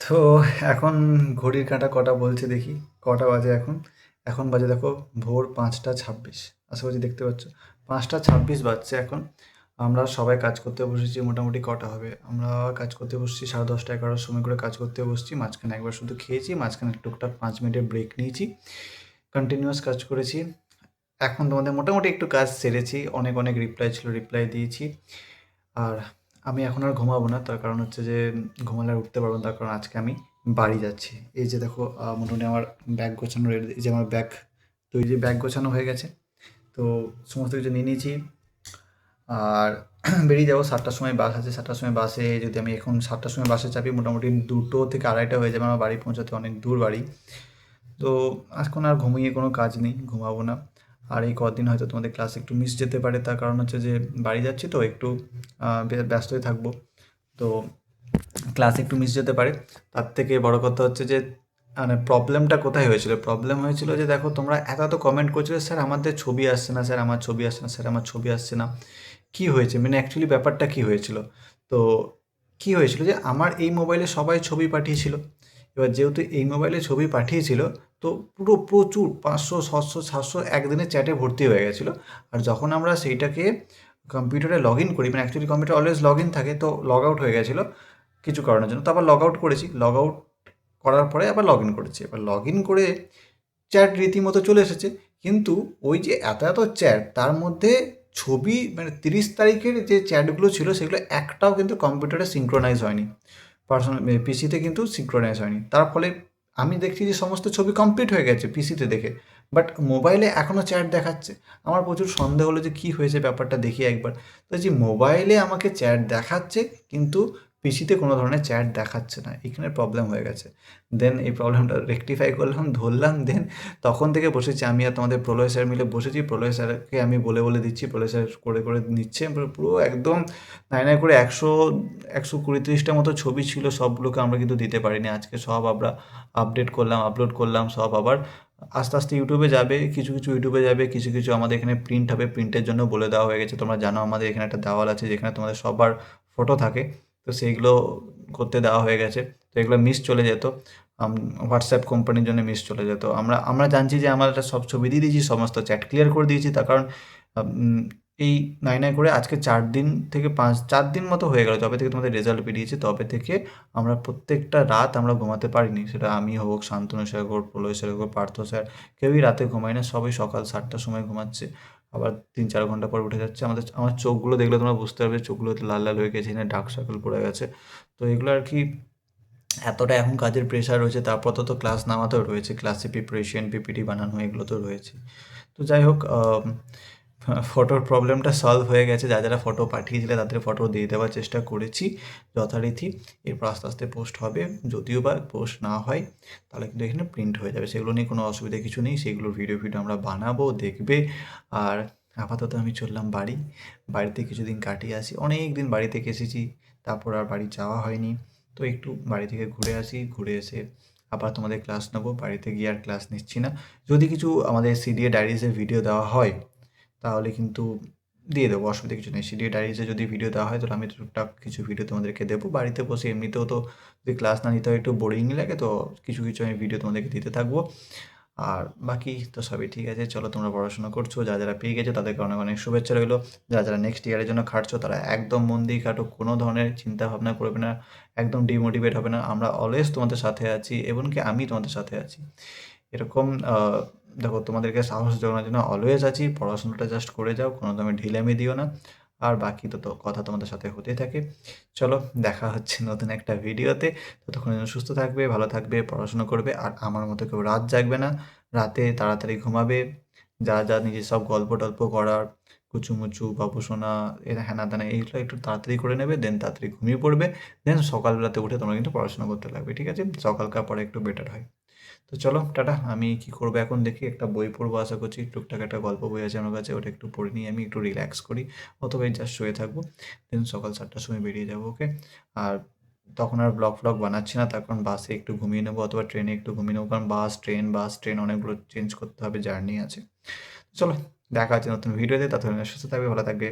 তো এখন ঘড়ির কাঁটা কটা বলছে দেখি কটা বাজে এখন। এখন বাজে দেখো ভোর 5টা 26। আশা করছি দেখতে পাচ্ছ 5টা 26 বাজছে এখন। আমরা সবাই কাজ করতে বসেছি, মোটামুটি কটা হবে, আমরা কাজ করতে বসছি 10:30 11টার সময় করে কাজ করতে বসছি। মাঝখানে একবার শুধু খেয়েছি, মাঝখানে টুকটাক 5 মিনিটের ব্রেক নিয়েছি, কন্টিনিউয়াস কাজ করেছি। এখন তোমাদের মোটামুটি একটু কাজ সেরেছি, অনেক অনেক রিপ্লাই ছিল, রিপ্লাই দিয়েছি। আর আমি এখন আর ঘুমাবো না, তার কারণ হচ্ছে যে ঘুমালে আর উঠতে পারবো না, তার কারণ আজকে আমি বাড়ি যাচ্ছি। এই যে দেখো মোটামুটি আমার ব্যাগ গোছানো রেডি, এই যে আমার ব্যাগ। তো এই যে ব্যাগ গোছানো হয়ে গেছে, তো সমস্ত কিছু নিয়ে নিয়েছি। আর বেরিয়ে যাবো, 7টার সময় বাস আছে, 7টার সময় বাসে যদি আমি এখন 7টার সময় বাসে চাপি, মোটামুটি 2টো থেকে 2:30 হয়ে যাবে আমার বাড়ি পৌঁছাতে, অনেক দূর বাড়ি। তো এখন আর ঘুমিয়ে কোনো কাজ নেই, ঘুমাবো না। আর এই কদিন হয়তো তোমাদের ক্লাস একটু মিস যেতে পারে, তার কারণ হচ্ছে যে বাড়ি যাচ্ছি তো একটু ব্যস্তই থাকবো। তো ক্লাস একটু মিস যেতে পারে। তার থেকে বড় কথা হচ্ছে যে মানে প্রবলেমটা কোথায় হয়েছিল, প্রবলেম হয়েছিল যে দেখো তোমরা এত এত কমেন্ট করছিলে, স্যার আমাদের ছবি আসছে না, স্যার আমার ছবি আসছে না, স্যার আমার ছবি আসছে না। কী হয়েছে মানে অ্যাকচুয়ালি ব্যাপারটা কী হয়েছিল? তো কী হয়েছিল যে আমার এই মোবাইলে সবাই ছবি পাঠিয়েছিল। এবার যেহেতু এই মোবাইলে ছবি পাঠিয়েছিল, তো পুরো প্রচুর 500 600 700 একদিনে চ্যাটে ভর্তি হয়ে গেছিলো। আর যখন আমরা সেইটাকে কম্পিউটারে লগ ইন করি, মানে actually computer always log in থাকে, তো লগ আউট হয়ে গেছিলো কিছু কারণের জন্য। তো আবার লগ আউট করেছি, লগ আউট করার পরে আবার লগ ইন করেছি। এবার লগ ইন করে চ্যাট রীতিমতো চলে এসেছে, কিন্তু ওই যে এত এত চ্যাট, তার মধ্যে ছবি মানে 30 তারিখের যে চ্যাটগুলো ছিল সেগুলো একটাও কিন্তু কম্পিউটারে সিঙ্ক্রোনাইজ হয়নি, পার্সোনাল পিসিতে কিন্তু সিঙ্ক্রোনাইজ হয়নি। তার ফলে আমি দেখছি যে সমস্ত ছবি কমপ্লিট হয়ে গেছে পিসিতে দেখে, বাট মোবাইলে এখনও চ্যাট দেখাচ্ছে। আমার প্রচুর সন্দেহ হলো যে কী হয়েছে, ব্যাপারটা দেখি একবার। তো যে মোবাইলে আমাকে চ্যাট দেখাচ্ছে, কিন্তু পিসিতে কোনো ধরনের চ্যাট দেখাচ্ছে না, এখানে প্রবলেম হয়ে গেছে। দেন এই প্রবলেমটা রেকটিফাই করলাম, ধরলাম। দেন তখন থেকে বসেছি আমি আর তোমাদের প্রলয় স্যার মিলে বসেছি, প্রলয় স্যারকে আমি বলে বলে দিচ্ছি, প্রলয় স্যার করে করে নিচ্ছে। পুরো একদম নাই নাই করে 120-130টার মতো ছবি ছিল, সবগুলোকে আমরা কিন্তু দিতে পারিনি। আজকে সব আমরা আপডেট করলাম, আপলোড করলাম, সব আবার আস্তে আস্তে ইউটিউবে যাবে, কিছু কিছু ইউটিউবে যাবে, কিছু কিছু আমাদের এখানে প্রিন্ট হবে, প্রিন্টের জন্য বলে দেওয়া হয়ে গেছে। তোমরা জানো আমাদের এখানে একটা দেওয়াল আছে যেখানে তোমাদের সবার ফটো থাকে, তো সেইগুলো করতে দেওয়া হয়ে গেছে। তো এগুলো মিস চলে যেত, হোয়াটসঅ্যাপ কোম্পানির জন্য মিস চলে যেত। আমরা আমরা জানছি যে আমরা সব ছবি দিয়ে দিয়েছি, সমস্ত চ্যাট ক্লিয়ার করে দিয়েছি, তার কারণ এই নাই নাই করে আজকে 4 দিন থেকে 4 দিন মতো হয়ে গেল, যবে থেকে তোমাদের রেজাল্ট বেরিয়েছে তবে থেকে আমরা প্রত্যেকটা রাত আমরা ঘুমাতে পারিনি। সেটা আমি হোক, শান্তনু স্যার হোক, প্রলয় স্যার হোক, পার্থ স্যার, কেউই রাতে ঘুমায় না, সবাই সকাল 7টার সময় ঘুমাচ্ছে, আবার 3-4 ঘন্টা পর উঠে যাচ্ছে। আমার চোখগুলো দেখলে তোমরা বুঝতে পারবে, চোখগুলোতে লাল লাল হয়ে গেছে, এখানে ডার্ক সার্কেল পড়ে গেছে। তো এগুলো আর কি, এতটা এখন কাজের প্রেশার রয়েছে, তারপর তো ক্লাস নেওয়াতেও রয়েছে, ক্লাসে প্রিপারেশন, পিপিটি বানানো, এগুলো তো রয়েছে। তো যাই হোক, ফটোর প্রবলেমটা সলভ হয়ে গেছে। যারা ফটো পাঠিয়েছিলে তাদের ফটো দিয়ে দেওয়ার চেষ্টা করেছি যথারীতি। এরপর আস্তে আস্তে পোস্ট হবে, যদিও বা পোস্ট না হয় তাহলে কিন্তু এখানে প্রিন্ট হয়ে যাবে, সেগুলো নিয়ে কোনো অসুবিধা কিছু নেই। সেগুলোর ভিডিও আমরা বানাবো, দেখবে। আর আপাতত আমি চললাম বাড়ি, বাড়িতে কিছুদিন কাটিয়ে আসি, অনেক দিন বাড়ি থেকে এসেছি, তারপর আর বাড়ি যাওয়া হয়নি। তো একটু বাড়ি থেকে ঘুরে আসি, ঘুরে এসে আবার তোমাদের ক্লাস নেবো। বাড়িতে গিয়ে আর ক্লাস নিচ্ছি না। যদি কিছু আমাদের সিডিএ ডায়েরিজের ভিডিও দেওয়া হয় তাহলে কিন্তু দিয়ে দেবো, অসুবিধা কিছু নেই। সিডিএ ডায়েরিজে যদি ভিডিও দেওয়া হয় তাহলে আমি টুকটাক কিছু ভিডিও তোমাদেরকে দেবো। বাড়িতে বসে এমনিতেও তো যদি ক্লাস না নিতে হয় একটু বোরিংই লাগে, তো কিছু কিছু আমি ভিডিও তোমাদেরকে দিতে থাকবো। আর বাকি তো সবই ঠিক আছে। চলো, তোমরা পড়াশোনা করছো, যারা যারা পেয়ে গেছো তাদেরকে অনেক অনেক শুভেচ্ছা রইলো। যারা যারা নেক্সট ইয়ারের জন্য খাটছো তারা একদম মন দিয়ে খাটো, কোনো ধরনের চিন্তা ভাবনা করবে না, একদম ডিমোটিভেট হবে না। আমরা অলওয়েজ তোমাদের সাথে আছি, এমনকি আমি তোমাদের সাথে আছি। এরকম দেখো, তোমাদেরকে সাহস জোগানোর জন্য অলওয়েজ আছি। পড়াশোনাটা জাস্ট করে যাও, কোনো তুমি ঢিলামি দিও না। আর বাকি তো কথা তোমাদের সাথে হতেই থাকে। চলো, দেখা হচ্ছে নতুন একটা ভিডিওতে। ততক্ষণ যেন সুস্থ থাকবে, ভালো থাকবে, পড়াশোনা করবে। আর আমার মতো কেউ রাত জাগবে না, রাতে তাড়াতাড়ি ঘুমাবে। যা যা নিজের সব গল্প টল্প করার, কুচুমুচু, বাবুসোনা, এরা হ্যানা ত্যানা, এইগুলো একটু তাড়াতাড়ি করে নেবে, দেন তাড়াতাড়ি ঘুমিয়ে পড়বে। দেন সকালবেলাতে উঠে তোমরা কিন্তু পড়াশোনা করতে লাগবে, ঠিক আছে? সকালকার পরে একটু বেটার হয়। তো চলো, টাটা। আমি কি করবো এখন দেখি, একটা বই পড়বো আশা করছি, টুকটাক একটা গল্প বই আছে আমার কাছে, ওটা একটু পড়ে নিয়ে আমি একটু রিল্যাক্স করি, অথবা জাস্ট শুয়ে থাকবো। দেন সকাল 7টার সময় বেরিয়ে যাবো, ওকে? আর তখন আর ব্লগ ফ্লগ বানাচ্ছি না, তার কারণ বাসে একটু ঘুমিয়ে নেবো, অথবা ট্রেনে একটু ঘুমিয়ে নেবো, কারণ বাস ট্রেন অনেকগুলো চেঞ্জ করতে হবে, জার্নি আছে। চলো, দেখা হচ্ছে নতুন ভিডিওতে, ততক্ষণ সুস্থ থাকবে, ভালো থাকবে।